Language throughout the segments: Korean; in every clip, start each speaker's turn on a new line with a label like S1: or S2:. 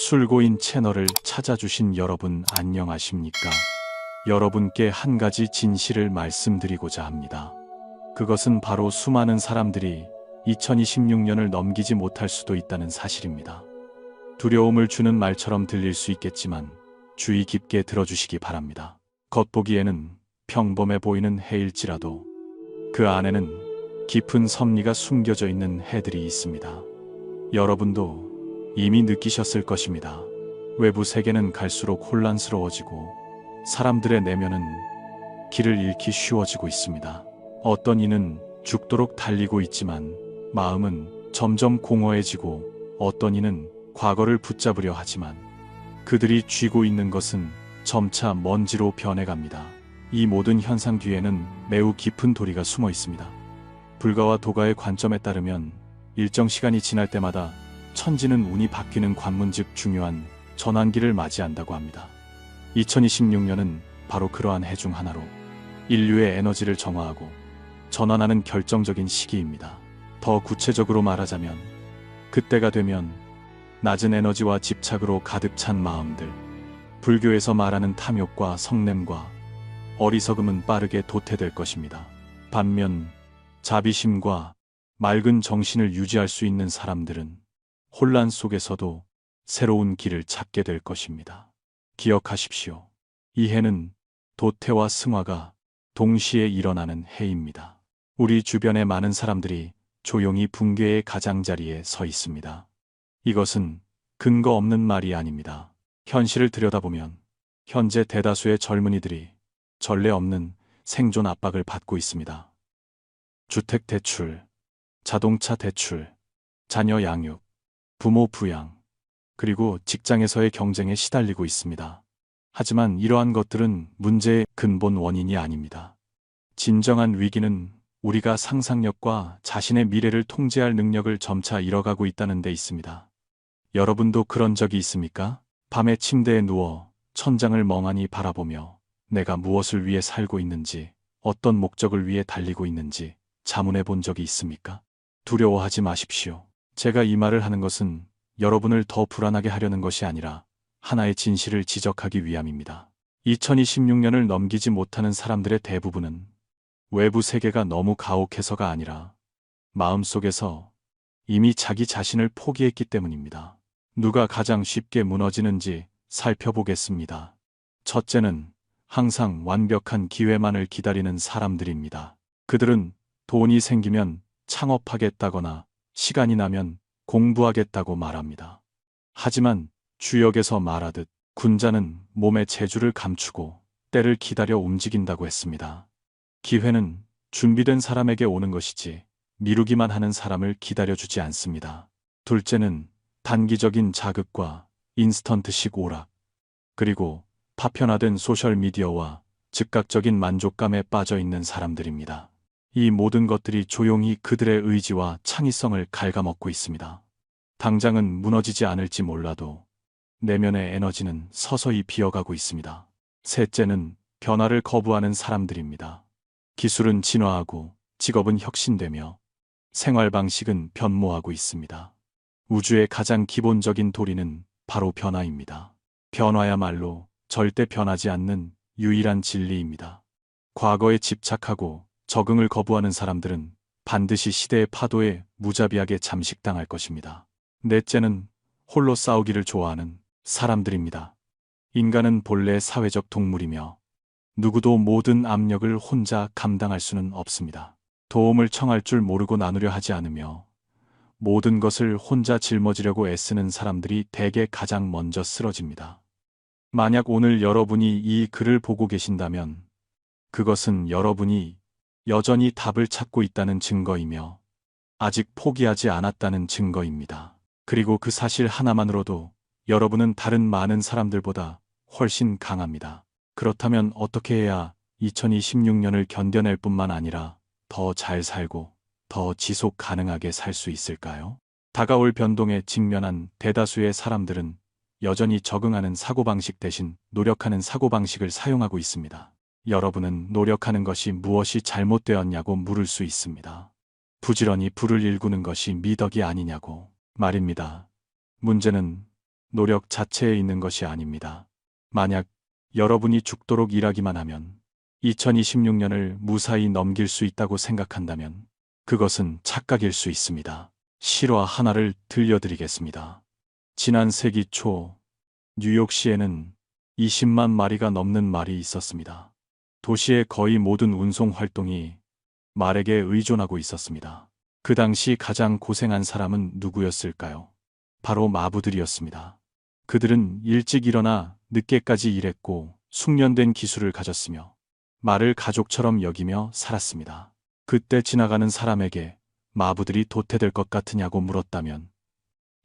S1: 술고인 채널을 찾아주신 여러분 안녕하십니까? 여러분께 한 가지 진실을 말씀드리고자 합니다. 그것은 바로 수많은 사람들이 2026년을 넘기지 못할 수도 있다는 사실입니다. 두려움을 주는 말처럼 들릴 수 있겠지만 주의 깊게 들어주시기 바랍니다. 겉보기에는 평범해 보이는 해일지라도 그 안에는 깊은 섭리가 숨겨져 있는 해들이 있습니다. 여러분도 이미 느끼셨을 것입니다. 외부 세계는 갈수록 혼란스러워지고 사람들의 내면은 길을 잃기 쉬워지고 있습니다. 어떤 이는 죽도록 달리고 있지만 마음은 점점 공허해지고 어떤 이는 과거를 붙잡으려 하지만 그들이 쥐고 있는 것은 점차 먼지로 변해갑니다. 이 모든 현상 뒤에는 매우 깊은 도리가 숨어 있습니다. 불가와 도가의 관점에 따르면 일정 시간이 지날 때마다 천지는 운이 바뀌는 관문 즉 중요한 전환기를 맞이한다고 합니다. 2026년은 바로 그러한 해 중 하나로 인류의 에너지를 정화하고 전환하는 결정적인 시기입니다. 더 구체적으로 말하자면 그때가 되면 낮은 에너지와 집착으로 가득 찬 마음들, 불교에서 말하는 탐욕과 성냄과 어리석음은 빠르게 도태될 것입니다. 반면 자비심과 맑은 정신을 유지할 수 있는 사람들은 혼란 속에서도 새로운 길을 찾게 될 것입니다. 기억하십시오. 이 해는 도태와 승화가 동시에 일어나는 해입니다. 우리 주변의 많은 사람들이 조용히 붕괴의 가장자리에 서 있습니다. 이것은 근거 없는 말이 아닙니다. 현실을 들여다보면 현재 대다수의 젊은이들이 전례 없는 생존 압박을 받고 있습니다. 주택 대출, 자동차 대출, 자녀 양육, 부모 부양, 그리고 직장에서의 경쟁에 시달리고 있습니다. 하지만 이러한 것들은 문제의 근본 원인이 아닙니다. 진정한 위기는 우리가 상상력과 자신의 미래를 통제할 능력을 점차 잃어가고 있다는 데 있습니다. 여러분도 그런 적이 있습니까? 밤에 침대에 누워 천장을 멍하니 바라보며 내가 무엇을 위해 살고 있는지, 어떤 목적을 위해 달리고 있는지 자문해 본 적이 있습니까? 두려워하지 마십시오. 제가 이 말을 하는 것은 여러분을 더 불안하게 하려는 것이 아니라 하나의 진실을 지적하기 위함입니다. 2026년을 넘기지 못하는 사람들의 대부분은 외부 세계가 너무 가혹해서가 아니라 마음속에서 이미 자기 자신을 포기했기 때문입니다. 누가 가장 쉽게 무너지는지 살펴보겠습니다. 첫째는 항상 완벽한 기회만을 기다리는 사람들입니다. 그들은 돈이 생기면 창업하겠다거나 시간이 나면 공부하겠다고 말합니다. 하지만 주역에서 말하듯 군자는 몸의 재주를 감추고 때를 기다려 움직인다고 했습니다. 기회는 준비된 사람에게 오는 것이지 미루기만 하는 사람을 기다려주지 않습니다. 둘째는 단기적인 자극과 인스턴트식 오락, 그리고 파편화된 소셜미디어와 즉각적인 만족감에 빠져 있는 사람들입니다. 이 모든 것들이 조용히 그들의 의지와 창의성을 갉아먹고 있습니다. 당장은 무너지지 않을지 몰라도 내면의 에너지는 서서히 비어가고 있습니다. 셋째는 변화를 거부하는 사람들입니다. 기술은 진화하고 직업은 혁신되며 생활 방식은 변모하고 있습니다. 우주의 가장 기본적인 도리는 바로 변화입니다. 변화야말로 절대 변하지 않는 유일한 진리입니다. 과거에 집착하고 적응을 거부하는 사람들은 반드시 시대의 파도에 무자비하게 잠식당할 것입니다. 넷째는 홀로 싸우기를 좋아하는 사람들입니다. 인간은 본래 사회적 동물이며 누구도 모든 압력을 혼자 감당할 수는 없습니다. 도움을 청할 줄 모르고 나누려 하지 않으며 모든 것을 혼자 짊어지려고 애쓰는 사람들이 대개 가장 먼저 쓰러집니다. 만약 오늘 여러분이 이 글을 보고 계신다면 그것은 여러분이 여전히 답을 찾고 있다는 증거이며 아직 포기하지 않았다는 증거입니다. 그리고 그 사실 하나만으로도 여러분은 다른 많은 사람들보다 훨씬 강합니다. 그렇다면 어떻게 해야 2026년을 견뎌낼 뿐만 아니라 더 잘 살고 더 지속 가능하게 살 수 있을까요? 다가올 변동에 직면한 대다수의 사람들은 여전히 적응하는 사고방식 대신 노력하는 사고방식을 사용하고 있습니다. 여러분은 노력하는 것이 무엇이 잘못되었냐고 물을 수 있습니다. 부지런히 불을 일구는 것이 미덕이 아니냐고 말입니다. 문제는 노력 자체에 있는 것이 아닙니다. 만약 여러분이 죽도록 일하기만 하면 2026년을 무사히 넘길 수 있다고 생각한다면 그것은 착각일 수 있습니다. 실화 하나를 들려드리겠습니다. 지난 세기 초 뉴욕시에는 20만 마리가 넘는 말이 있었습니다. 도시의 거의 모든 운송 활동이 말에게 의존하고 있었습니다. 그 당시 가장 고생한 사람은 누구였을까요? 바로 마부들이었습니다. 그들은 일찍 일어나 늦게까지 일했고 숙련된 기술을 가졌으며 말을 가족처럼 여기며 살았습니다. 그때 지나가는 사람에게 마부들이 도태될 것 같으냐고 물었다면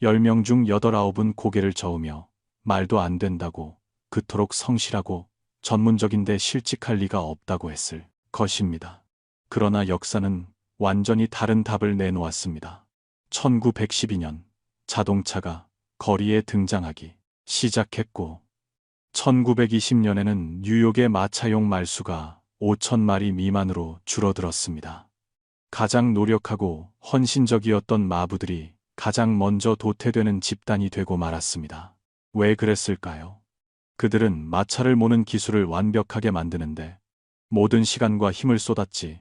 S1: 10명 중 8, 9은 고개를 저으며 말도 안 된다고, 그토록 성실하고 전문적인데 실직할 리가 없다고 했을 것입니다. 그러나 역사는 완전히 다른 답을 내놓았습니다. 1912년 자동차가 거리에 등장하기 시작했고 1920년에는 뉴욕의 마차용 말수가 5,000마리 미만으로 줄어들었습니다. 가장 노력하고 헌신적이었던 마부들이 가장 먼저 도태되는 집단이 되고 말았습니다. 왜 그랬을까요? 그들은 마차를 모는 기술을 완벽하게 만드는데 모든 시간과 힘을 쏟았지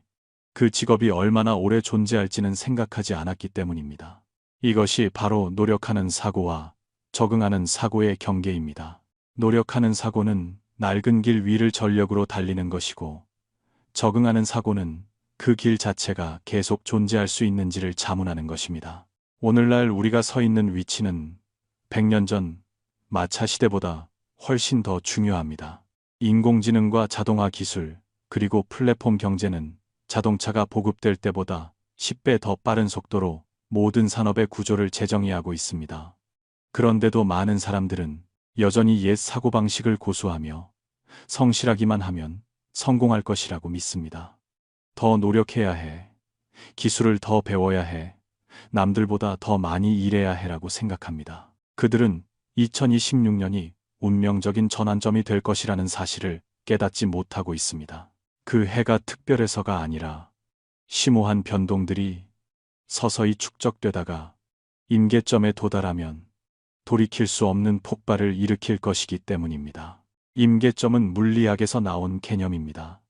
S1: 그 직업이 얼마나 오래 존재할지는 생각하지 않았기 때문입니다. 이것이 바로 노력하는 사고와 적응하는 사고의 경계입니다. 노력하는 사고는 낡은 길 위를 전력으로 달리는 것이고 적응하는 사고는 그 길 자체가 계속 존재할 수 있는지를 자문하는 것입니다. 오늘날 우리가 서 있는 위치는 100년 전 마차 시대보다 훨씬 더 중요합니다. 인공지능과 자동화 기술, 그리고 플랫폼 경제는 자동차가 보급될 때보다 10배 더 빠른 속도로 모든 산업의 구조를 재정의하고 있습니다. 그런데도 많은 사람들은 여전히 옛 사고방식을 고수하며 성실하기만 하면 성공할 것이라고 믿습니다. 더 노력해야 해. 기술을 더 배워야 해. 남들보다 더 많이 일해야 해라고 생각합니다. 그들은 2026년이 운명적인 전환점이 될 것이라는 사실을 깨닫지 못하고 있습니다. 그 해가 특별해서가 아니라 심오한 변동들이 서서히 축적되다가 임계점에 도달하면 돌이킬 수 없는 폭발을 일으킬 것이기 때문입니다. 임계점은 물리학에서 나온 개념입니다.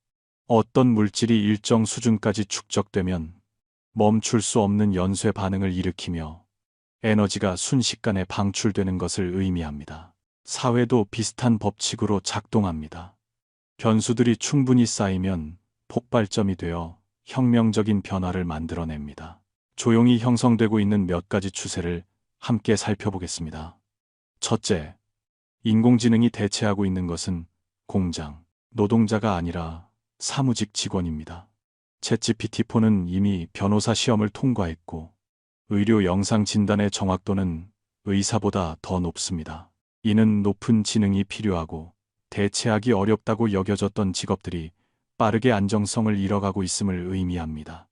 S1: 어떤 물질이 일정 수준까지 축적되면 멈출 수 없는 연쇄 반응을 일으키며 에너지가 순식간에 방출되는 것을 의미합니다. 사회도 비슷한 법칙으로 작동합니다. 변수들이 충분히 쌓이면 폭발점이 되어 혁명적인 변화를 만들어냅니다. 조용히 형성되고 있는 몇 가지 추세를 함께 살펴보겠습니다. 첫째, 인공지능이 대체하고 있는 것은 공장, 노동자가 아니라 사무직 직원입니다. 챗GPT-4는 이미 변호사 시험을 통과했고 의료 영상 진단의 정확도는 의사보다 더 높습니다. 이는 높은 지능이 필요하고 대체하기 어렵다고 여겨졌던 직업들이 빠르게 안정성을 잃어가고 있음을 의미합니다.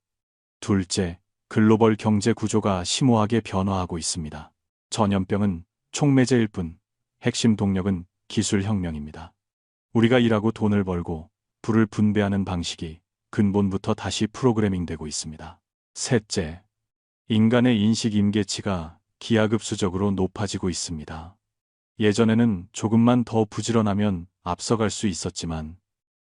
S1: 둘째, 글로벌 경제 구조가 심오하게 변화하고 있습니다. 전염병은 촉매제일 뿐 핵심 동력은 기술혁명입니다. 우리가 일하고 돈을 벌고 부를 분배하는 방식이 근본부터 다시 프로그래밍되고 있습니다. 셋째, 인간의 인식 임계치가 기하급수적으로 높아지고 있습니다. 예전에는 조금만 더 부지런하면 앞서갈 수 있었지만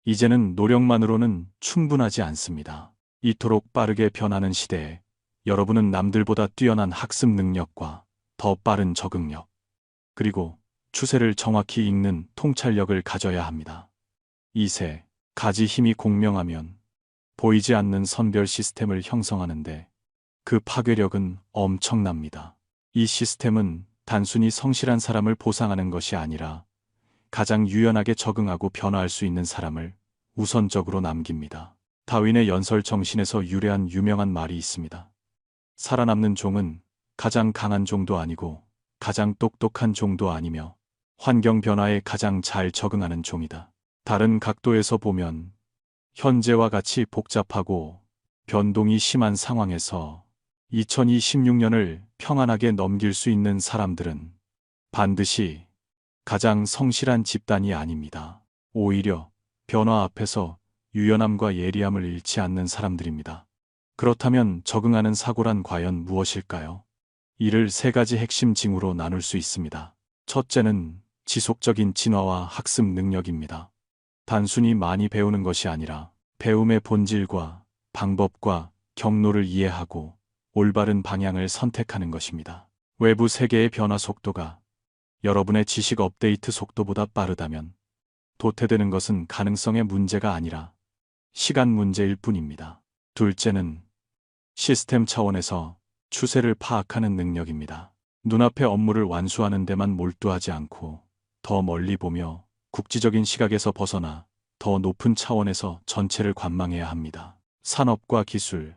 S1: 이제는 노력만으로는 충분하지 않습니다. 이토록 빠르게 변하는 시대에 여러분은 남들보다 뛰어난 학습 능력과 더 빠른 적응력, 그리고 추세를 정확히 읽는 통찰력을 가져야 합니다. 2세, 가지 힘이 공명하면 보이지 않는 선별 시스템을 형성하는데 그 파괴력은 엄청납니다. 이 시스템은 단순히 성실한 사람을 보상하는 것이 아니라 가장 유연하게 적응하고 변화할 수 있는 사람을 우선적으로 남깁니다. 다윈의 연설 정신에서 유래한 유명한 말이 있습니다. 살아남는 종은 가장 강한 종도 아니고 가장 똑똑한 종도 아니며 환경 변화에 가장 잘 적응하는 종이다. 다른 각도에서 보면 현재와 같이 복잡하고 변동이 심한 상황에서 2026년을 평안하게 넘길 수 있는 사람들은 반드시 가장 성실한 집단이 아닙니다. 오히려 변화 앞에서 유연함과 예리함을 잃지 않는 사람들입니다. 그렇다면 적응하는 사고란 과연 무엇일까요? 이를 세 가지 핵심 징후로 나눌 수 있습니다. 첫째는 지속적인 진화와 학습 능력입니다. 단순히 많이 배우는 것이 아니라 배움의 본질과 방법과 경로를 이해하고 올바른 방향을 선택하는 것입니다. 외부 세계의 변화 속도가 여러분의 지식 업데이트 속도보다 빠르다면 도태되는 것은 가능성의 문제가 아니라 시간 문제일 뿐입니다. 둘째는 시스템 차원에서 추세를 파악하는 능력입니다. 눈앞의 업무를 완수하는 데만 몰두하지 않고 더 멀리 보며 국지적인 시각에서 벗어나 더 높은 차원에서 전체를 관망해야 합니다. 산업과 기술,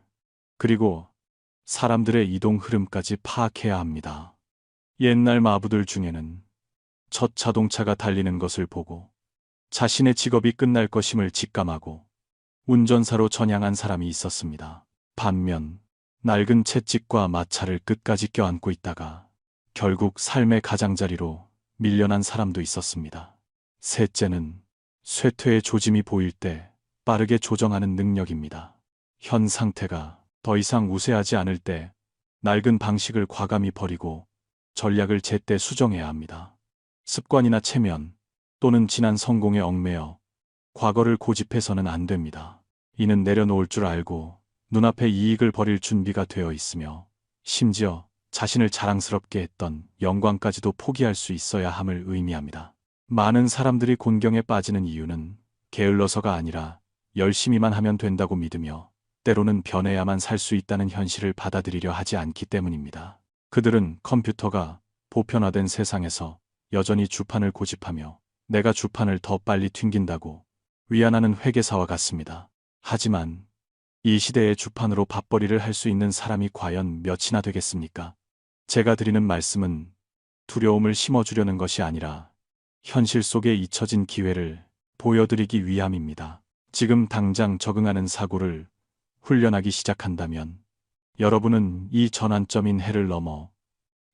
S1: 그리고 사람들의 이동 흐름까지 파악해야 합니다. 옛날 마부들 중에는 첫 자동차가 달리는 것을 보고 자신의 직업이 끝날 것임을 직감하고 운전사로 전향한 사람이 있었습니다. 반면 낡은 채찍과 마차를 끝까지 껴안고 있다가 결국 삶의 가장자리로 밀려난 사람도 있었습니다. 셋째는 쇠퇴의 조짐이 보일 때 빠르게 조정하는 능력입니다. 현 상태가 더 이상 우세하지 않을 때 낡은 방식을 과감히 버리고 전략을 제때 수정해야 합니다. 습관이나 체면 또는 지난 성공에 얽매여 과거를 고집해서는 안 됩니다. 이는 내려놓을 줄 알고 눈앞의 이익을 버릴 준비가 되어 있으며 심지어 자신을 자랑스럽게 했던 영광까지도 포기할 수 있어야 함을 의미합니다. 많은 사람들이 곤경에 빠지는 이유는 게을러서가 아니라 열심히만 하면 된다고 믿으며 때로는 변해야만 살 수 있다는 현실을 받아들이려 하지 않기 때문입니다. 그들은 컴퓨터가 보편화된 세상에서 여전히 주판을 고집하며 내가 주판을 더 빨리 튕긴다고 위안하는 회계사와 같습니다. 하지만 이 시대의 주판으로 밥벌이를 할 수 있는 사람이 과연 몇이나 되겠습니까? 제가 드리는 말씀은 두려움을 심어주려는 것이 아니라 현실 속에 잊혀진 기회를 보여드리기 위함입니다. 지금 당장 적응하는 사고를 훈련하기 시작한다면 여러분은 이 전환점인 해를 넘어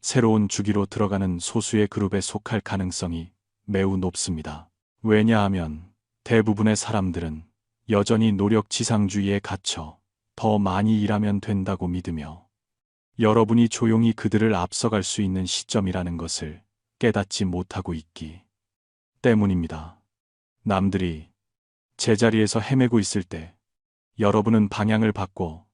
S1: 새로운 주기로 들어가는 소수의 그룹에 속할 가능성이 매우 높습니다. 왜냐하면 대부분의 사람들은 여전히 노력 지상주의에 갇혀 더 많이 일하면 된다고 믿으며 여러분이 조용히 그들을 앞서갈 수 있는 시점이라는 것을 깨닫지 못하고 있기 때문입니다. 남들이 제자리에서 헤매고 있을 때 여러분은 방향을 바꿔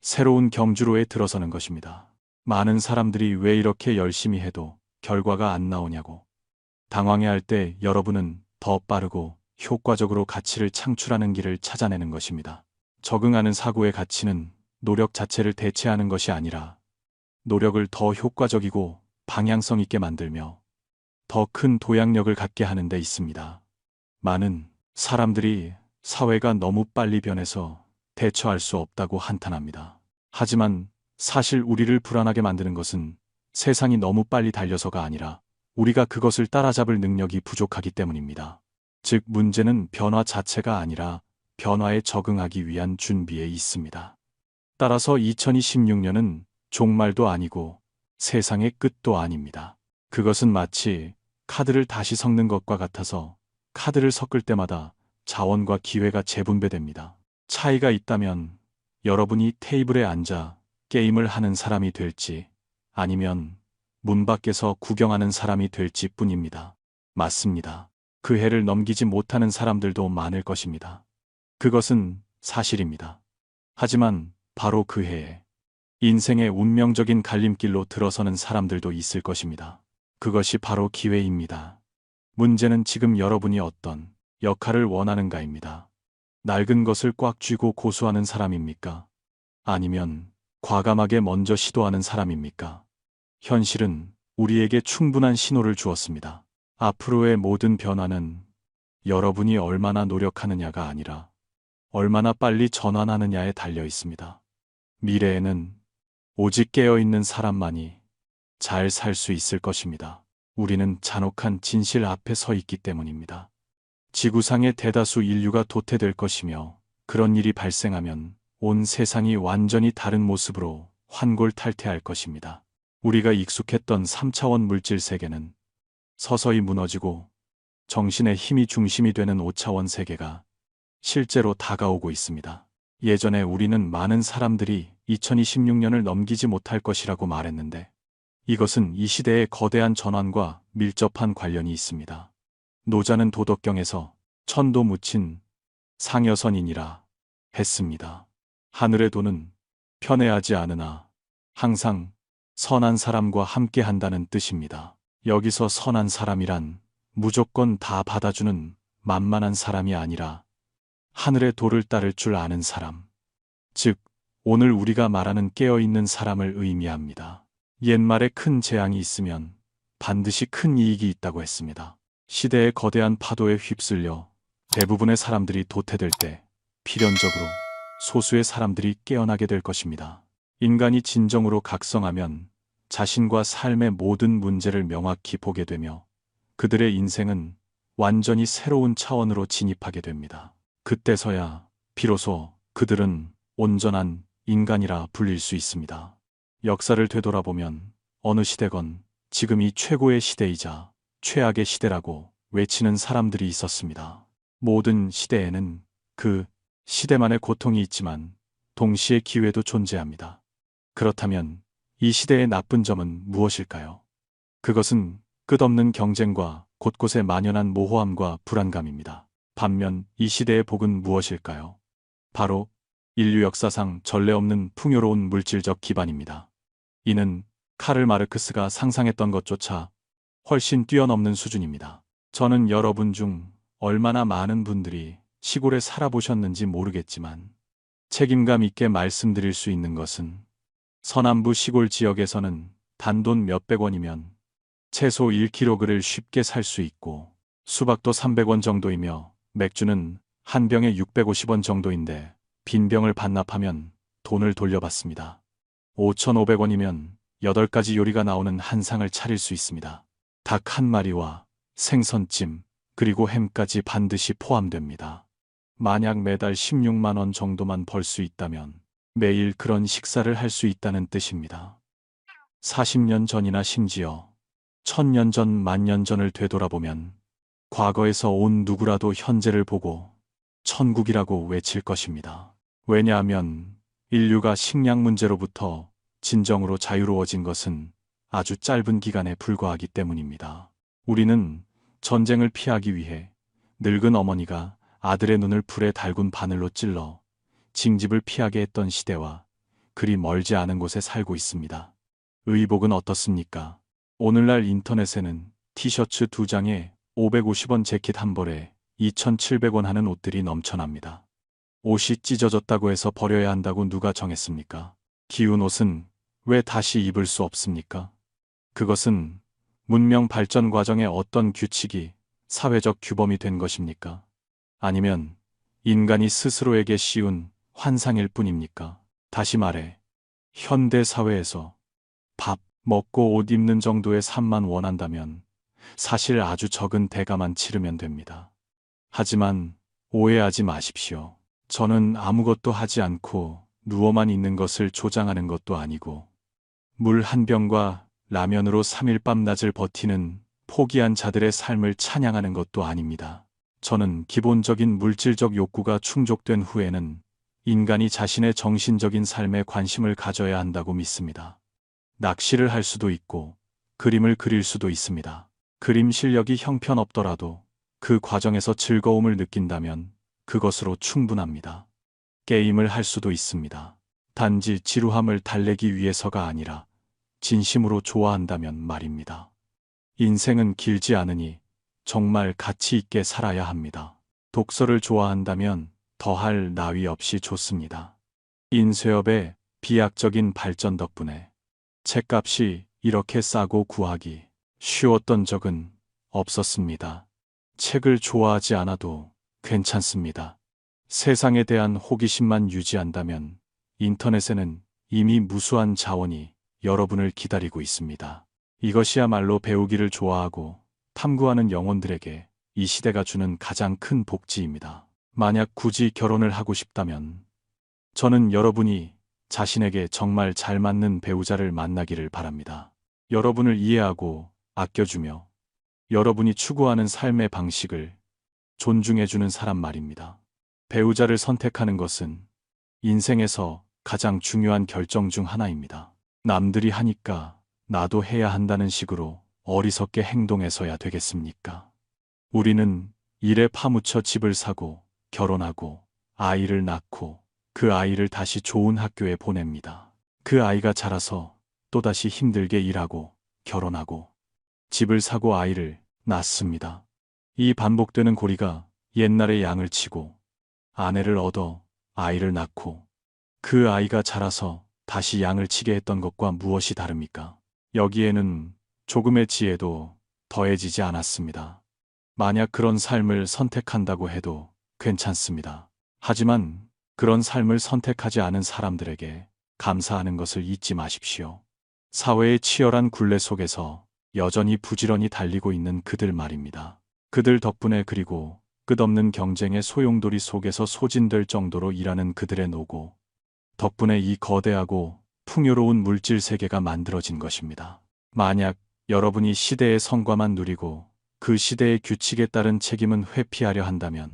S1: 새로운 경주로에 들어서는 것입니다. 많은 사람들이 왜 이렇게 열심히 해도 결과가 안 나오냐고 당황해할 때 여러분은 더 빠르고 효과적으로 가치를 창출하는 길을 찾아내는 것입니다. 적응하는 사고의 가치는 노력 자체를 대체하는 것이 아니라 노력을 더 효과적이고 방향성 있게 만들며 더 큰 도약력을 갖게 하는 데 있습니다. 많은 사람들이 사회가 너무 빨리 변해서 대처할 수 없다고 한탄합니다. 하지만 사실 우리를 불안하게 만드는 것은 세상이 너무 빨리 달려서가 아니라 우리가 그것을 따라잡을 능력이 부족하기 때문입니다. 즉 문제는 변화 자체가 아니라 변화에 적응하기 위한 준비에 있습니다. 따라서 2026년은 종말도 아니고 세상의 끝도 아닙니다. 그것은 마치 카드를 다시 섞는 것과 같아서 카드를 섞을 때마다 자원과 기회가 재분배됩니다. 차이가 있다면 여러분이 테이블에 앉아 게임을 하는 사람이 될지 아니면 문 밖에서 구경하는 사람이 될지 뿐입니다. 맞습니다. 그 해를 넘기지 못하는 사람들도 많을 것입니다. 그것은 사실입니다. 하지만 바로 그 해에 인생의 운명적인 갈림길로 들어서는 사람들도 있을 것입니다. 그것이 바로 기회입니다. 문제는 지금 여러분이 어떤 역할을 원하는가입니다. 낡은 것을 꽉 쥐고 고수하는 사람입니까? 아니면 과감하게 먼저 시도하는 사람입니까? 현실은 우리에게 충분한 신호를 주었습니다. 앞으로의 모든 변화는 여러분이 얼마나 노력하느냐가 아니라 얼마나 빨리 전환하느냐에 달려 있습니다. 미래에는 오직 깨어있는 사람만이 잘 살 수 있을 것입니다. 우리는 잔혹한 진실 앞에 서 있기 때문입니다. 지구상의 대다수 인류가 도태될 것이며 그런 일이 발생하면 온 세상이 완전히 다른 모습으로 환골탈태할 것입니다. 우리가 익숙했던 3차원 물질 세계는 서서히 무너지고 정신의 힘이 중심이 되는 5차원 세계가 실제로 다가오고 있습니다. 예전에 우리는 많은 사람들이 2026년을 넘기지 못할 것이라고 말했는데 이것은 이 시대의 거대한 전환과 밀접한 관련이 있습니다. 노자는 도덕경에서 천도 묻힌 상여선이니라 했습니다. 하늘의 도는 편애하지 않으나 항상 선한 사람과 함께 한다는 뜻입니다. 여기서 선한 사람이란 무조건 다 받아주는 만만한 사람이 아니라 하늘의 도를 따를 줄 아는 사람, 즉 오늘 우리가 말하는 깨어있는 사람을 의미합니다. 옛말에 큰 재앙이 있으면 반드시 큰 이익이 있다고 했습니다. 시대의 거대한 파도에 휩쓸려 대부분의 사람들이 도태될 때 필연적으로 소수의 사람들이 깨어나게 될 것입니다. 인간이 진정으로 각성하면 자신과 삶의 모든 문제를 명확히 보게 되며 그들의 인생은 완전히 새로운 차원으로 진입하게 됩니다. 그때서야 비로소 그들은 온전한 인간이라 불릴 수 있습니다. 역사를 되돌아보면 어느 시대건 지금이 최고의 시대이자 최악의 시대라고 외치는 사람들이 있었습니다. 모든 시대에는 그 시대만의 고통이 있지만 동시에 기회도 존재합니다. 그렇다면 이 시대의 나쁜 점은 무엇일까요? 그것은 끝없는 경쟁과 곳곳에 만연한 모호함과 불안감입니다. 반면 이 시대의 복은 무엇일까요? 바로 인류 역사상 전례 없는 풍요로운 물질적 기반입니다. 이는 카를 마르크스가 상상했던 것조차 훨씬 뛰어넘는 수준입니다. 저는 여러분 중 얼마나 많은 분들이 시골에 살아보셨는지 모르겠지만 책임감 있게 말씀드릴 수 있는 것은 서남부 시골 지역에서는 단돈 몇백 원이면 채소 1kg를 쉽게 살 수 있고 수박도 300원 정도이며 맥주는 한 병에 650원 정도인데 빈 병을 반납하면 돈을 돌려받습니다. 5,500원이면 8가지 요리가 나오는 한상을 차릴 수 있습니다. 닭 한 마리와 생선찜 그리고 햄까지 반드시 포함됩니다. 만약 매달 16만 원 정도만 벌 수 있다면 매일 그런 식사를 할 수 있다는 뜻입니다. 40년 전이나 심지어 1000년 전, 만년 전을 되돌아보면 과거에서 온 누구라도 현재를 보고 천국이라고 외칠 것입니다. 왜냐하면 인류가 식량 문제로부터 진정으로 자유로워진 것은 아주 짧은 기간에 불과하기 때문입니다. 우리는 전쟁을 피하기 위해 늙은 어머니가 아들의 눈을 불에 달군 바늘로 찔러 징집을 피하게 했던 시대와 그리 멀지 않은 곳에 살고 있습니다. 의복은 어떻습니까? 오늘날 인터넷에는 티셔츠 2장에 550원 재킷 한 벌에 2,700원 하는 옷들이 넘쳐납니다. 옷이 찢어졌다고 해서 버려야 한다고 누가 정했습니까? 기운 옷은 왜 다시 입을 수 없습니까? 그것은 문명 발전 과정의 어떤 규칙이 사회적 규범이 된 것입니까? 아니면 인간이 스스로에게 씌운 환상일 뿐입니까? 다시 말해, 현대 사회에서 밥 먹고 옷 입는 정도의 삶만 원한다면 사실 아주 적은 대가만 치르면 됩니다. 하지만 오해하지 마십시오. 저는 아무것도 하지 않고 누워만 있는 것을 조장하는 것도 아니고 물 한 병과 라면으로 3일 밤낮을 버티는 포기한 자들의 삶을 찬양하는 것도 아닙니다. 저는 기본적인 물질적 욕구가 충족된 후에는 인간이 자신의 정신적인 삶에 관심을 가져야 한다고 믿습니다. 낚시를 할 수도 있고 그림을 그릴 수도 있습니다. 그림 실력이 형편없더라도 그 과정에서 즐거움을 느낀다면 그것으로 충분합니다. 게임을 할 수도 있습니다. 단지 지루함을 달래기 위해서가 아니라 진심으로 좋아한다면 말입니다. 인생은 길지 않으니 정말 가치 있게 살아야 합니다. 독서를 좋아한다면 더할 나위 없이 좋습니다. 인쇄업의 비약적인 발전 덕분에 책값이 이렇게 싸고 구하기 쉬웠던 적은 없었습니다. 책을 좋아하지 않아도 괜찮습니다. 세상에 대한 호기심만 유지한다면 인터넷에는 이미 무수한 자원이 여러분을 기다리고 있습니다. 이것이야말로 배우기를 좋아하고 탐구하는 영혼들에게 이 시대가 주는 가장 큰 복지입니다. 만약 굳이 결혼을 하고 싶다면 저는 여러분이 자신에게 정말 잘 맞는 배우자를 만나기를 바랍니다. 여러분을 이해하고 아껴주며 여러분이 추구하는 삶의 방식을 존중해주는 사람 말입니다. 배우자를 선택하는 것은 인생에서 가장 중요한 결정 중 하나입니다. 남들이 하니까 나도 해야 한다는 식으로 어리석게 행동해서야 되겠습니까? 우리는 일에 파묻혀 집을 사고 결혼하고 아이를 낳고 그 아이를 다시 좋은 학교에 보냅니다. 그 아이가 자라서 또다시 힘들게 일하고 결혼하고 집을 사고 아이를 낳습니다. 이 반복되는 고리가 옛날에 양을 치고 아내를 얻어 아이를 낳고 그 아이가 자라서 다시 양을 치게 했던 것과 무엇이 다릅니까? 여기에는 조금의 지혜도 더해지지 않았습니다. 만약 그런 삶을 선택한다고 해도 괜찮습니다. 하지만 그런 삶을 선택하지 않은 사람들에게 감사하는 것을 잊지 마십시오. 사회의 치열한 굴레 속에서 여전히 부지런히 달리고 있는 그들 말입니다. 그들 덕분에 그리고 끝없는 경쟁의 소용돌이 속에서 소진될 정도로 일하는 그들의 노고 덕분에 이 거대하고 풍요로운 물질 세계가 만들어진 것입니다. 만약 여러분이 시대의 성과만 누리고 그 시대의 규칙에 따른 책임은 회피하려 한다면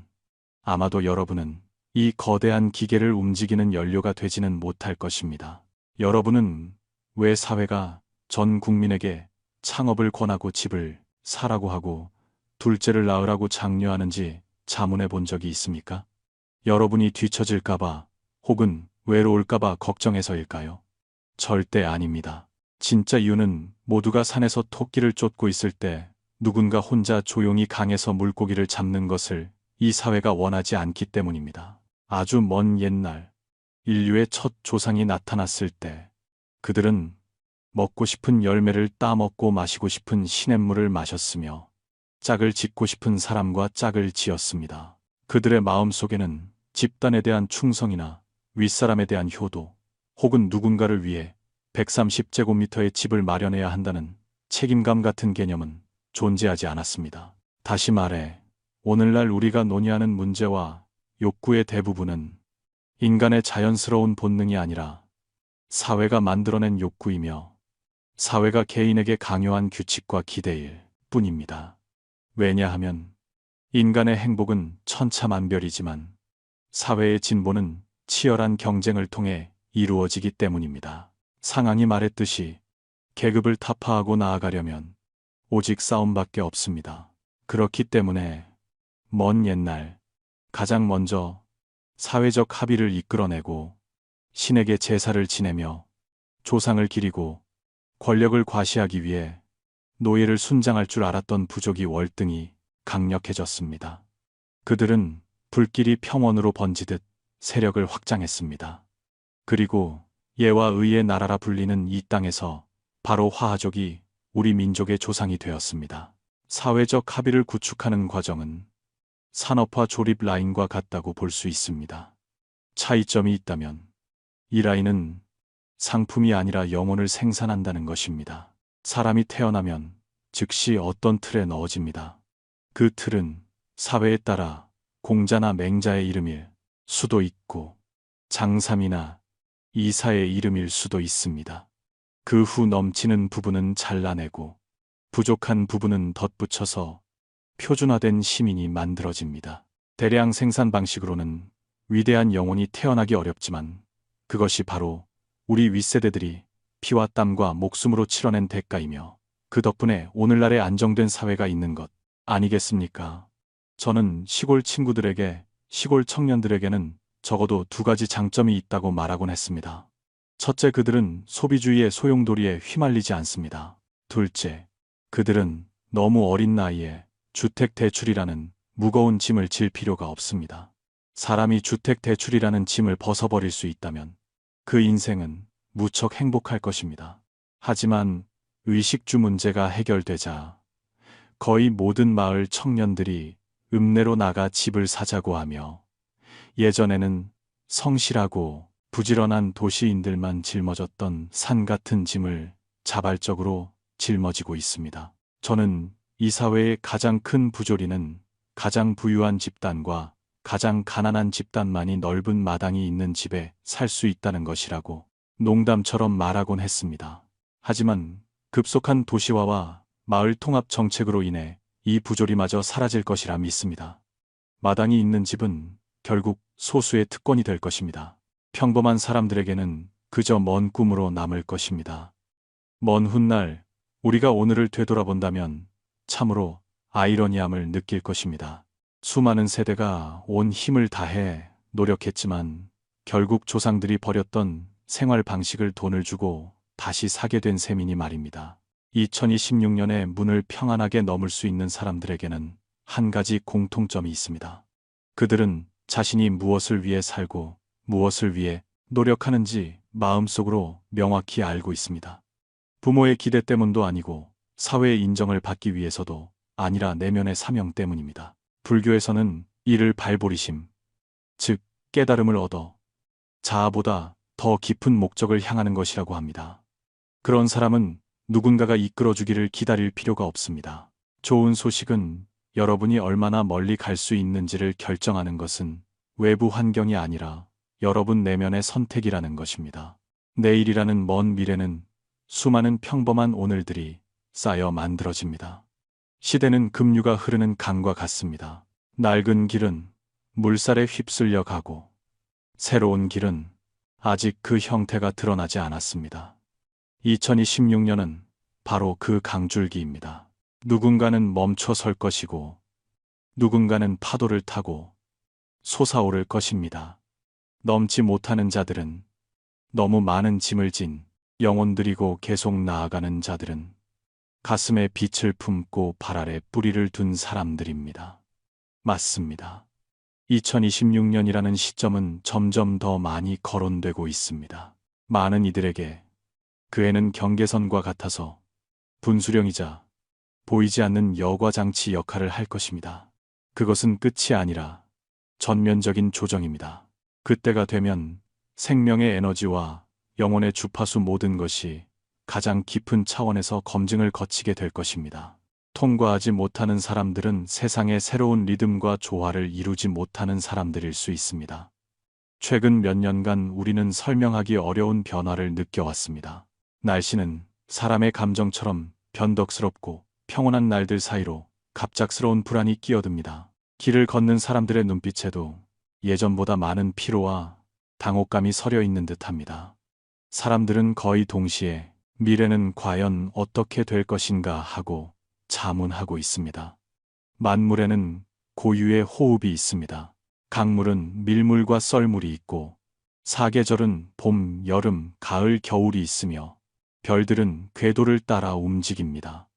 S1: 아마도 여러분은 이 거대한 기계를 움직이는 연료가 되지는 못할 것입니다. 여러분은 왜 사회가 전 국민에게 창업을 권하고 집을 사라고 하고 둘째를 낳으라고 장려하는지 자문해 본 적이 있습니까? 여러분이 뒤처질까봐 혹은 외로울까봐 걱정해서일까요? 절대 아닙니다. 진짜 이유는 모두가 산에서 토끼를 쫓고 있을 때 누군가 혼자 조용히 강에서 물고기를 잡는 것을 이 사회가 원하지 않기 때문입니다. 아주 먼 옛날 인류의 첫 조상이 나타났을 때 그들은 먹고 싶은 열매를 따먹고 마시고 싶은 시냇물을 마셨으며 짝을 짓고 싶은 사람과 짝을 지었습니다. 그들의 마음속에는 집단에 대한 충성이나 윗사람에 대한 효도 혹은 누군가를 위해 130제곱미터의 집을 마련해야 한다는 책임감 같은 개념은 존재하지 않았습니다. 다시 말해 오늘날 우리가 논의하는 문제와 욕구의 대부분은 인간의 자연스러운 본능이 아니라 사회가 만들어낸 욕구이며 사회가 개인에게 강요한 규칙과 기대일 뿐입니다. 왜냐하면 인간의 행복은 천차만별이지만 사회의 진보는 치열한 경쟁을 통해 이루어지기 때문입니다. 상황이 말했듯이 계급을 타파하고 나아가려면 오직 싸움밖에 없습니다. 그렇기 때문에 먼 옛날 가장 먼저 사회적 합의를 이끌어내고 신에게 제사를 지내며 조상을 기리고 권력을 과시하기 위해 노예를 순장할 줄 알았던 부족이 월등히 강력해졌습니다. 그들은 불길이 평원으로 번지듯 세력을 확장했습니다. 그리고 예와 의의 나라라 불리는 이 땅에서 바로 화하족이 우리 민족의 조상이 되었습니다. 사회적 합의를 구축하는 과정은 산업화 조립 라인과 같다고 볼 수 있습니다. 차이점이 있다면 이 라인은 상품이 아니라 영혼을 생산한다는 것입니다. 사람이 태어나면 즉시 어떤 틀에 넣어집니다. 그 틀은 사회에 따라 공자나 맹자의 이름일 수도 있고 장삼이나 이사의 이름일 수도 있습니다. 그 후 넘치는 부분은 잘라내고 부족한 부분은 덧붙여서 표준화된 시민이 만들어집니다. 대량 생산 방식으로는 위대한 영혼이 태어나기 어렵지만 그것이 바로 우리 윗세대들이 피와 땀과 목숨으로 치러낸 대가이며 그 덕분에 오늘날의 안정된 사회가 있는 것 아니겠습니까? 저는 시골 친구들에게, 시골 청년들에게는 적어도 두 가지 장점이 있다고 말하곤 했습니다. 첫째, 그들은 소비주의의 소용돌이에 휘말리지 않습니다. 둘째, 그들은 너무 어린 나이에 주택 대출이라는 무거운 짐을 질 필요가 없습니다. 사람이 주택 대출이라는 짐을 벗어버릴 수 있다면 그 인생은 무척 행복할 것입니다. 하지만 의식주 문제가 해결되자 거의 모든 마을 청년들이 읍내로 나가 집을 사자고 하며 예전에는 성실하고 부지런한 도시인들만 짊어졌던 산 같은 짐을 자발적으로 짊어지고 있습니다. 저는 이 사회의 가장 큰 부조리는 가장 부유한 집단과 가장 가난한 집단만이 넓은 마당이 있는 집에 살 수 있다는 것이라고 농담처럼 말하곤 했습니다. 하지만 급속한 도시화와 마을 통합 정책으로 인해 이 부조리마저 사라질 것이라 믿습니다. 마당이 있는 집은 결국 소수의 특권이 될 것입니다. 평범한 사람들에게는 그저 먼 꿈으로 남을 것입니다. 먼 훗날 우리가 오늘을 되돌아본다면 참으로 아이러니함을 느낄 것입니다. 수많은 세대가 온 힘을 다해 노력했지만 결국 조상들이 버렸던 생활 방식을 돈을 주고 다시 사게 된 셈이니 말입니다. 2026년에 문을 평안하게 넘을 수 있는 사람들에게는 한 가지 공통점이 있습니다. 그들은 자신이 무엇을 위해 살고 무엇을 위해 노력하는지 마음속으로 명확히 알고 있습니다. 부모의 기대 때문도 아니고 사회의 인정을 받기 위해서도 아니라 내면의 사명 때문입니다. 불교에서는 이를 발보리심, 즉 깨달음을 얻어 자아보다 더 깊은 목적을 향하는 것이라고 합니다. 그런 사람은 누군가가 이끌어주기를 기다릴 필요가 없습니다. 좋은 소식은 여러분이 얼마나 멀리 갈 수 있는지를 결정하는 것은 외부 환경이 아니라 여러분 내면의 선택이라는 것입니다. 내일이라는 먼 미래는 수많은 평범한 오늘들이 쌓여 만들어집니다. 시대는 급류가 흐르는 강과 같습니다. 낡은 길은 물살에 휩쓸려 가고 새로운 길은 아직 그 형태가 드러나지 않았습니다. 2026년은 바로 그 강줄기입니다. 누군가는 멈춰 설 것이고 누군가는 파도를 타고 솟아오를 것입니다. 넘지 못하는 자들은 너무 많은 짐을 진 영혼들이고 계속 나아가는 자들은 가슴에 빛을 품고 발 아래 뿌리를 둔 사람들입니다. 맞습니다. 2026년이라는 시점은 점점 더 많이 거론되고 있습니다. 많은 이들에게 그 해는 경계선과 같아서 분수령이자 보이지 않는 여과장치 역할을 할 것입니다. 그것은 끝이 아니라 전면적인 조정입니다. 그때가 되면 생명의 에너지와 영혼의 주파수 모든 것이 가장 깊은 차원에서 검증을 거치게 될 것입니다. 통과하지 못하는 사람들은 세상의 새로운 리듬과 조화를 이루지 못하는 사람들일 수 있습니다. 최근 몇 년간 우리는 설명하기 어려운 변화를 느껴왔습니다. 날씨는 사람의 감정처럼 변덕스럽고 평온한 날들 사이로 갑작스러운 불안이 끼어듭니다. 길을 걷는 사람들의 눈빛에도 예전보다 많은 피로와 당혹감이 서려 있는 듯합니다. 사람들은 거의 동시에 미래는 과연 어떻게 될 것인가 하고 자문하고 있습니다. 만물에는 고유의 호흡이 있습니다. 강물은 밀물과 썰물이 있고 사계절은 봄, 여름, 가을, 겨울이 있으며 별들은 궤도를 따라 움직입니다.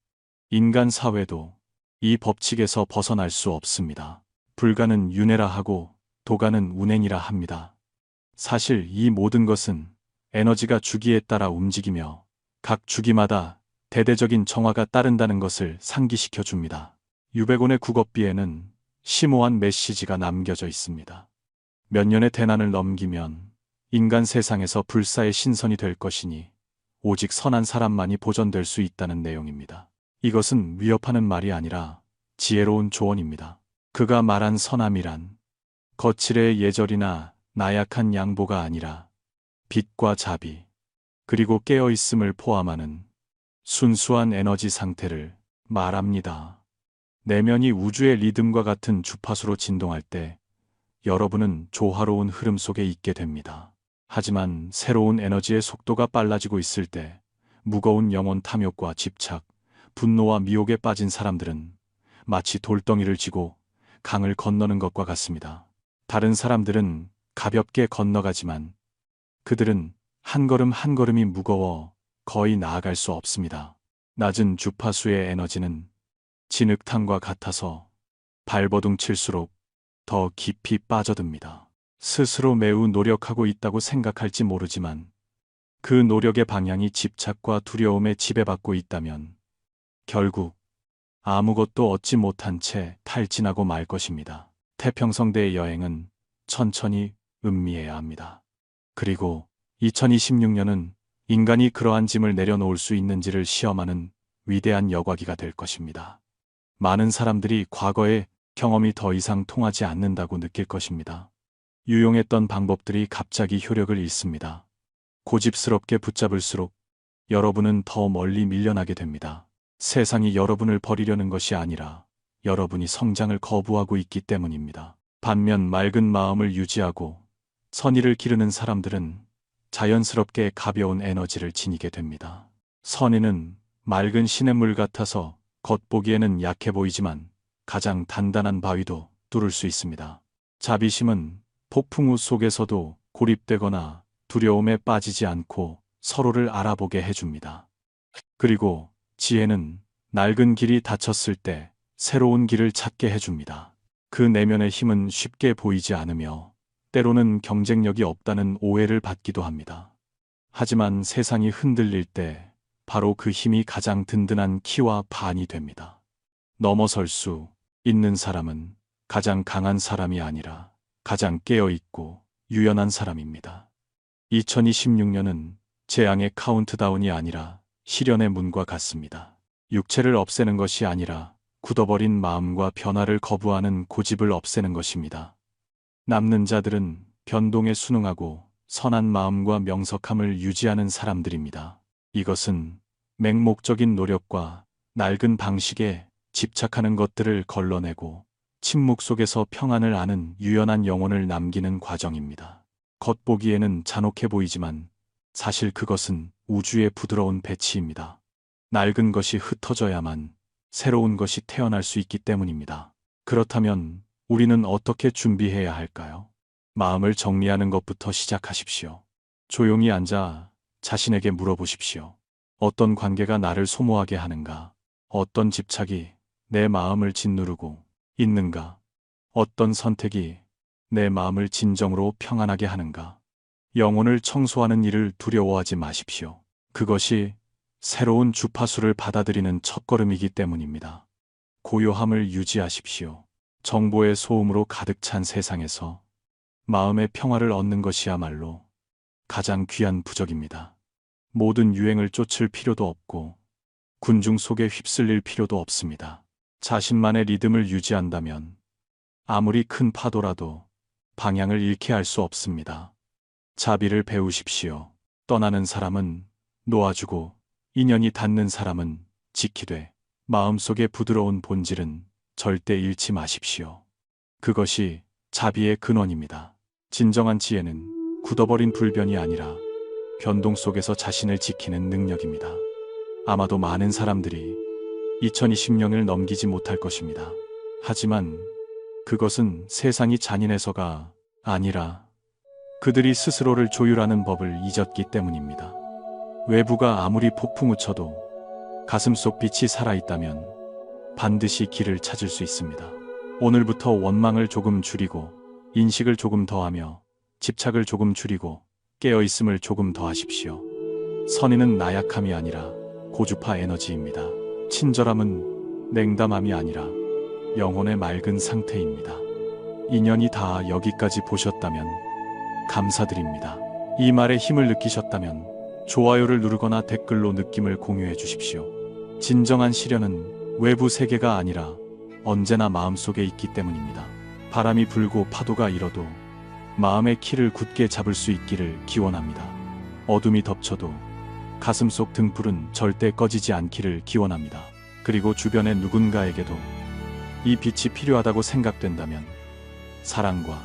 S1: 인간 사회도 이 법칙에서 벗어날 수 없습니다. 불가는 윤회라 하고 도가는 운행이라 합니다. 사실 이 모든 것은 에너지가 주기에 따라 움직이며 각 주기마다 대대적인 정화가 따른다는 것을 상기시켜 줍니다. 유백온의 국어비에는 심오한 메시지가 남겨져 있습니다. 몇 년의 대난을 넘기면 인간 세상에서 불사의 신선이 될 것이니 오직 선한 사람만이 보존될 수 있다는 내용입니다. 이것은 위협하는 말이 아니라 지혜로운 조언입니다. 그가 말한 선함이란 거칠의 예절이나 나약한 양보가 아니라 빛과 자비, 그리고 깨어있음을 포함하는 순수한 에너지 상태를 말합니다. 내면이 우주의 리듬과 같은 주파수로 진동할 때 여러분은 조화로운 흐름 속에 있게 됩니다. 하지만 새로운 에너지의 속도가 빨라지고 있을 때 무거운 영혼 탐욕과 집착, 분노와 미혹에 빠진 사람들은 마치 돌덩이를 쥐고 강을 건너는 것과 같습니다. 다른 사람들은 가볍게 건너가지만 그들은 한 걸음 한 걸음이 무거워 거의 나아갈 수 없습니다. 낮은 주파수의 에너지는 진흙탕과 같아서 발버둥 칠수록 더 깊이 빠져듭니다. 스스로 매우 노력하고 있다고 생각할지 모르지만 그 노력의 방향이 집착과 두려움에 지배받고 있다면 결국 아무것도 얻지 못한 채 탈진하고 말 것입니다. 태평성대의 여행은 천천히 음미해야 합니다. 그리고 2026년은 인간이 그러한 짐을 내려놓을 수 있는지를 시험하는 위대한 여과기가 될 것입니다. 많은 사람들이 과거의 경험이 더 이상 통하지 않는다고 느낄 것입니다. 유용했던 방법들이 갑자기 효력을 잃습니다. 고집스럽게 붙잡을수록 여러분은 더 멀리 밀려나게 됩니다. 세상이 여러분을 버리려는 것이 아니라 여러분이 성장을 거부하고 있기 때문입니다. 반면 맑은 마음을 유지하고 선의를 기르는 사람들은 자연스럽게 가벼운 에너지를 지니게 됩니다. 선의는 맑은 시냇물 같아서 겉보기에는 약해 보이지만 가장 단단한 바위도 뚫을 수 있습니다. 자비심은 폭풍우 속에서도 고립되거나 두려움에 빠지지 않고 서로를 알아보게 해줍니다. 그리고 지혜는 낡은 길이 닫혔을 때 새로운 길을 찾게 해줍니다. 그 내면의 힘은 쉽게 보이지 않으며 때로는 경쟁력이 없다는 오해를 받기도 합니다. 하지만 세상이 흔들릴 때 바로 그 힘이 가장 든든한 키와 반이 됩니다. 넘어설 수 있는 사람은 가장 강한 사람이 아니라 가장 깨어있고 유연한 사람입니다. 2026년은 재앙의 카운트다운이 아니라 실현의 문과 같습니다. 육체를 없애는 것이 아니라 굳어버린 마음과 변화를 거부하는 고집을 없애는 것입니다. 남는 자들은 변동에 순응하고 선한 마음과 명석함을 유지하는 사람들입니다. 이것은 맹목적인 노력과 낡은 방식에 집착하는 것들을 걸러내고 침묵 속에서 평안을 아는 유연한 영혼을 남기는 과정입니다. 겉보기에는 잔혹해 보이지만 사실 그것은 우주의 부드러운 배치입니다. 낡은 것이 흩어져야만 새로운 것이 태어날 수 있기 때문입니다. 그렇다면 우리는 어떻게 준비해야 할까요? 마음을 정리하는 것부터 시작하십시오. 조용히 앉아 자신에게 물어보십시오. 어떤 관계가 나를 소모하게 하는가? 어떤 집착이 내 마음을 짓누르고 있는가? 어떤 선택이 내 마음을 진정으로 평안하게 하는가? 영혼을 청소하는 일을 두려워하지 마십시오. 그것이 새로운 주파수를 받아들이는 첫걸음이기 때문입니다. 고요함을 유지하십시오. 정보의 소음으로 가득 찬 세상에서 마음의 평화를 얻는 것이야말로 가장 귀한 부적입니다. 모든 유행을 쫓을 필요도 없고 군중 속에 휩쓸릴 필요도 없습니다. 자신만의 리듬을 유지한다면 아무리 큰 파도라도 방향을 잃게 할 수 없습니다. 자비를 배우십시오. 떠나는 사람은 놓아주고 인연이 닿는 사람은 지키되 마음속의 부드러운 본질은 절대 잃지 마십시오. 그것이 자비의 근원입니다. 진정한 지혜는 굳어버린 불변이 아니라 변동 속에서 자신을 지키는 능력입니다. 아마도 많은 사람들이 2020년을 넘기지 못할 것입니다. 하지만 그것은 세상이 잔인해서가 아니라 그들이 스스로를 조율하는 법을 잊었기 때문입니다. 외부가 아무리 폭풍우 쳐도 가슴속 빛이 살아있다면 반드시 길을 찾을 수 있습니다. 오늘부터 원망을 조금 줄이고 인식을 조금 더하며 집착을 조금 줄이고 깨어있음을 조금 더 하십시오. 선의는 나약함이 아니라 고주파 에너지입니다. 친절함은 냉담함이 아니라 영혼의 맑은 상태입니다. 인연이 다 여기까지 보셨다면 감사드립니다. 이 말에 힘을 느끼셨다면 좋아요를 누르거나 댓글로 느낌을 공유해 주십시오. 진정한 시련은 외부 세계가 아니라 언제나 마음속에 있기 때문입니다. 바람이 불고 파도가 일어도 마음의 키를 굳게 잡을 수 있기를 기원합니다. 어둠이 덮쳐도 가슴속 등불은 절대 꺼지지 않기를 기원합니다. 그리고 주변의 누군가에게도 이 빛이 필요하다고 생각된다면 사랑과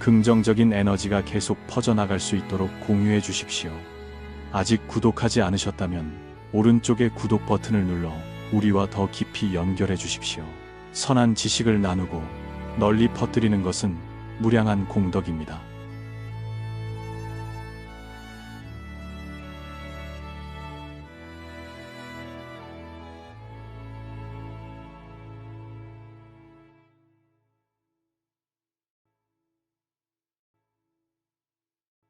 S1: 긍정적인 에너지가 계속 퍼져나갈 수 있도록 공유해 주십시오. 아직 구독하지 않으셨다면 오른쪽의 구독 버튼을 눌러 우리와 더 깊이 연결해 주십시오. 선한 지식을 나누고 널리 퍼뜨리는 것은 무량한 공덕입니다.